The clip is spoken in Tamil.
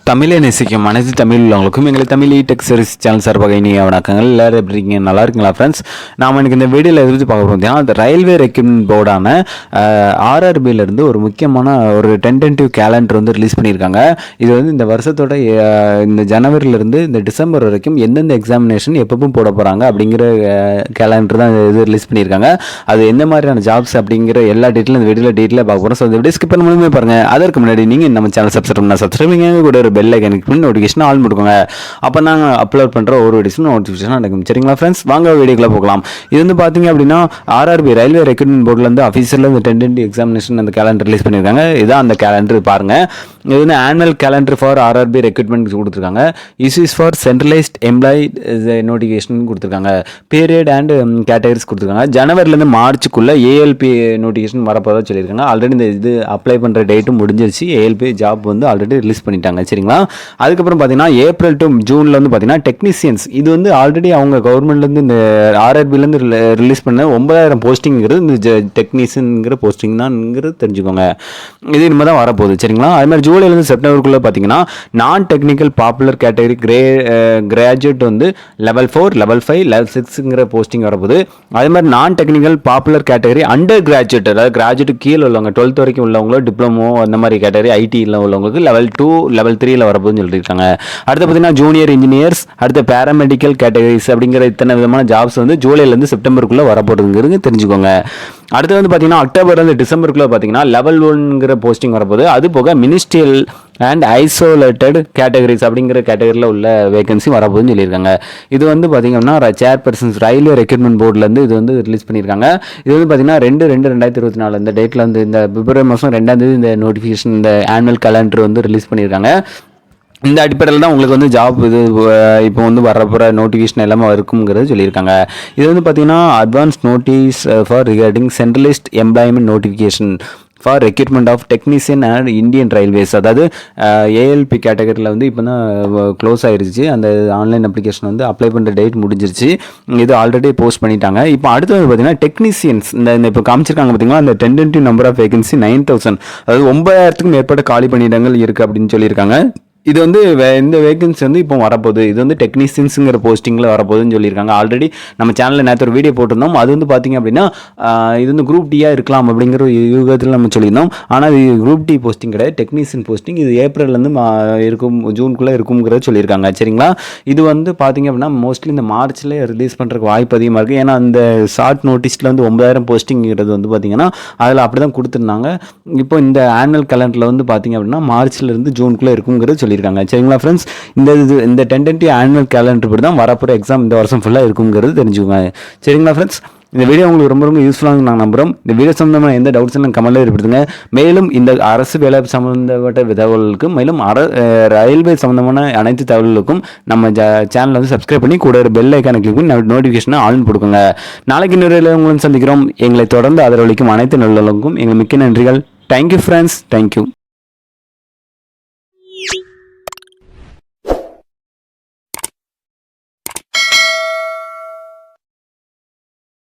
தமிழை நேசிக்கும் அனைத்து தமிழ் உள்ளவங்களுக்கும் எங்களை தமிழ் டெக் சர்வீஸ் சேனல் சார்பாக இனிய வணக்கங்கள். எல்லாரும் எப்படி இருக்கீங்க? நல்லா இருக்குங்களா ஃப்ரெண்ட்ஸ்? நாம் எனக்கு இந்த வீடியோவில் எதிர்த்து பார்க்க போகிறோம். அந்த ரயில்வே ரெக்ரூட்மெண்ட் போர்டான ஆர்ஆர்பியிலேருந்து ஒரு முக்கியமான ஒரு டென்டேட்டிவ் கேலண்டர் வந்து ரிலீஸ் பண்ணியிருக்காங்க. இது வந்து இந்த வருஷத்தோட இந்த ஜனவரியிலேருந்து இந்த டிசம்பர் வரைக்கும் எந்தெந்த எக்ஸாமினேஷன் எப்பவும் போட போகிறாங்க அப்படிங்கிற கேலண்டர் தான் இது ரிலீஸ் பண்ணியிருக்காங்க. அது எந்த மாதிரியான ஜாப்ஸ் அப்படிங்கிற எல்லா டீட்டெயிலும் இந்த வீடியோவில் டீட்டெயிலாக பார்க்க போகிறோம். ஸோ இந்த வீடியோ ஸ்கிப் பண்ண முடியுமே பாருங்கள். அதற்கு முன்னாடி நீங்கள் நம்ம சேனல் சப்ஸ்கிரைப் கூட ஒரு பெல் ஐக்கன் கிளிக் பண்ணி நோட்டிஃபிகேஷன் ஆல் கொடுங்க. அப்போ நாங்கள் அப்லோட் பண்ணுற ஒரு வீடியோஸும் நோட்டிஃபிகேஷன் நடக்கும். சரிங்களா ஃப்ரெண்ட்ஸ்? வாங்க வீடியோக்குள்ள போகலாம். இது வந்து பார்த்தீங்க அப்படின்னா ஆர்ஆர்பி ரயில்வே ரெக்ரூட்மெண்ட் போர்டிலேருந்து அஃபீஷியலாக இந்த டென்டேட்டிவ் எக்ஸாமினேஷன் அந்த கேலண்டர் ரிலீஸ் பண்ணியிருக்காங்க. இதுதான் அந்த கேலண்டர் பாருங்கள். இது வந்து annual calendar for RRB recruitment கொடுத்துருக்காங்க. Is for centralised employee notification கொடுத்துருக்காங்க. பீரியட் அண்ட் கேட்டகரிஸ் கொடுத்துருக்காங்க. ஜனவரிலேருந்து மார்ச்சுக்குள்ளே ஏஎல்பி நோட்டிஃபிகேஷன் வரப்போதாக சொல்லியிருக்காங்க. ஆல்ரெடி இந்த இது அப்ளை பண்ணுற டேட்டும் முடிஞ்சிருச்சு. ஏஎல்பி ஜாப் வந்து ஆல்ரெடி ரிலீஸ் பண்ணிட்டாங்க. சரிங்களா? அதுக்கப்புறம் பார்த்தீங்கன்னா ஏப்ரல் டு ஜூனில் வந்து பார்த்தீங்கன்னா டெக்னீஷியன்ஸ் இது வந்து ஆல்ரெடி அவங்க கவர்மெண்ட்லேருந்து இந்த ஆர்ஆர்பிலேருந்து ரிலீஸ் பண்ண 9000 போஸ்டிங்கிறது இந்த டெக்னீஷியனுங்கிற போஸ்டிங் தான்ங்கிறது தெரிஞ்சுக்கோங்க. இது இனிமேல் தான் வரப்போகுது. சரிங்களா? அது மாதிரி ஜூலைலேருந்து செப்டம்பருக்குள்ளே பார்த்தீங்கன்னா நான் டெக்னிக்கல் பாப்புலர் கேட்டகரி கிராஜுவேட் வந்து லெவல் 4 லெவல் 5 லெவல் 6ங்கிற போஸ்டிங் வரப்போகுது. அதே மாதிரி நான் technical popular category under graduate அதாவது கிராஜுவேட் கீழே உள்ளவங்க 12th வரைக்கும் உள்ளவங்களோ டிப்ளமோ அந்த மாதிரி கேட்டகரி ஐடியில் உள்ளவங்களுக்கு லெவல் 2 லெவல் 3ல வரப்போகுதுன்னு சொல்லியிருக்காங்க. அடுத்து பார்த்தீங்கன்னா ஜூனியர் இன்ஜினியர்ஸ் அடுத்த பேராமெடிக்கல் கேட்டகரிஸ் அப்படிங்கிற இத்தனை விதமான ஜாப்ஸ் வந்து ஜூலைலேருந்து செப்டம்பருக்குள்ளே வரப்போகுதுங்கிறது தெரிஞ்சுக்கோங்க. அடுத்து வந்து பார்த்தீங்கன்னா அக்டோபர்லேருந்து டிசம்பருக்குள்ளே பார்த்தீங்கன்னா லெவல் 1ங்கிற போஸ்டிங் வரப்போகுது. அது போக மினிஸ்ட்ரியல் அண்ட் ஐசோலேட்டட் கேட்டகரிஸ் அப்படிங்கிற கேட்டகரியில் உள்ள வேகன்சி வரப்போகுதுன்னு சொல்லியிருக்காங்க. இது வந்து பார்த்தீங்கன்னா சேர்பர்சன்ஸ் ரயில்வே ரெக்ரூட்மெண்ட் போர்டிலேருந்து இது வந்து ரிலீஸ் பண்ணியிருக்காங்க. இது வந்து பார்த்தீங்கன்னா 2/2/2024 இந்த டேட்டில் வந்து இந்த பிப்ரவரி மாதம் 2ஆம் தேதி இந்த நோட்டிஃபிகேஷன் இந்த ஆனுவல் கேலண்டர் வந்து ரிலீஸ் பண்ணியிருக்காங்க. இந்த அடிப்படையில் தான் உங்களுக்கு வந்து ஜாப் இது இப்போ வந்து வரப்போகிற நோட்டிஃபிகேஷன் எல்லாமே இருக்குங்கிறது சொல்லியிருக்காங்க. இது வந்து பார்த்தீங்கன்னா advance notice for regarding centralised employment notification for recruitment of technician and Indian railways அதாவது ஏஎல்பி கேட்டகரியில் வந்து இப்போ தான் க்ளோஸ் ஆகிருச்சு. அந்த ஆன்லைன் அப்ளிகேஷன் வந்து அப்ளை பண்ணுற டேட் முடிஞ்சிருச்சு. இது ஆல்ரெடி போஸ்ட் பண்ணிட்டாங்க. இப்போ அடுத்து வந்து பார்த்தீங்கன்னா டெக்னீஷியன்ஸ் இந்த இப்போ காமிச்சிருக்காங்க பார்த்தீங்கன்னா அந்த டென்டேட்டிவ் நம்பர் ஆஃப் வேகன்சி 9000 அதாவது 9000க்கும் மேற்பட்ட காலி பணியிடங்கள் இருக்குது அப்படின்னு சொல்லியிருக்காங்க. இது வந்து இந்த வேகன்சி வந்து இப்போ வரப்போகுது. இது வந்து டெக்னீஷியன்ஸுங்கிற போஸ்டிங்கில் வரப்போகுதுன்னு சொல்லியிருக்காங்க. ஆல்ரெடி நம்ம சேனலில் நேற்று ஒரு வீடியோ போட்டிருந்தோம். அது வந்து பார்த்திங்க அப்படின்னா இது வந்து குரூப் டியாக இருக்கலாம் அப்படிங்கிற யூகத்தில் நம்ம சொல்லியிருந்தோம். ஆனால் இது குரூப் டி போஸ்டிங் கிடையாது, டெக்னீஷியன் போஸ்டிங். இது ஏப்ரல்லேருந்து இருக்கும் ஜூனுக்குள்ளே இருக்குங்கிறத சொல்லியிருக்காங்க. சரிங்களா? இது வந்து பார்த்திங்க அப்படின்னா மோஸ்ட்லி இந்த மார்ச்சில் ரிலீஸ் பண்ணுறதுக்கு வாய்ப்பு அதிகமாக இருக்குது. ஏன்னா அந்த ஷார்ட் நோட்டீஸில் வந்து 9000 போஸ்டிங்கிறது வந்து பார்த்திங்கன்னா அதில் அப்படி தான் கொடுத்துருந்தாங்க. இப்போ இந்த ஆனுவல் கேலண்டரில் வந்து பார்த்திங்க அப்படின்னா மார்ச்லேருந்து ஜூனுக்குள்ளே இருக்குங்கிறது சொல்லி இருக்காங்க. சரிங்களா ஃப்ரெண்ட்ஸ்? இந்த டென்டேட்டிவ் ஆனுவல் கேலண்டர் படி தான் வரப்போகிற எக்ஸாம் இந்த வருஷம் ஃபுல்லாக இருக்குங்கிறது தெரிஞ்சுக்கோங்க. சரிங்களா ஃப்ரெண்ட்ஸ்? இந்த வீடியோ உங்களுக்கு ரொம்ப ரொம்ப யூஸ்ஃபுல்லாக நாங்கள் நம்புகிறோம். இந்த வீடியோ சம்பந்தமான எந்த டவுட்ஸும் கமெண்ட்டில் ஏற்படுத்துங்க. மேலும் இந்த அரசு வேலை சம்மந்தப்பட்ட தகவல்களுக்கும் மேலும் ரயில்வே சம்மந்தமான அனைத்து தகவல்களுக்கும் நம்ம சேனலை வந்து சப்ஸ்கிரைப் பண்ணி கூட ஒரு பெல் ஐக்கானை கிளிக் பண்ணி நோட்டிஃபிகேஷனை ஆன் கொடுக்குங்க. நாளைக்கு இன்னொரு உங்களும் சந்திக்கிறோம். எங்களை தொடர்ந்து ஆதரவளிக்கும் அனைத்து நல்லவர்களுக்கும் எங்கள் மிக்க நன்றிகள். Thank you friends. தேங்க்யூ.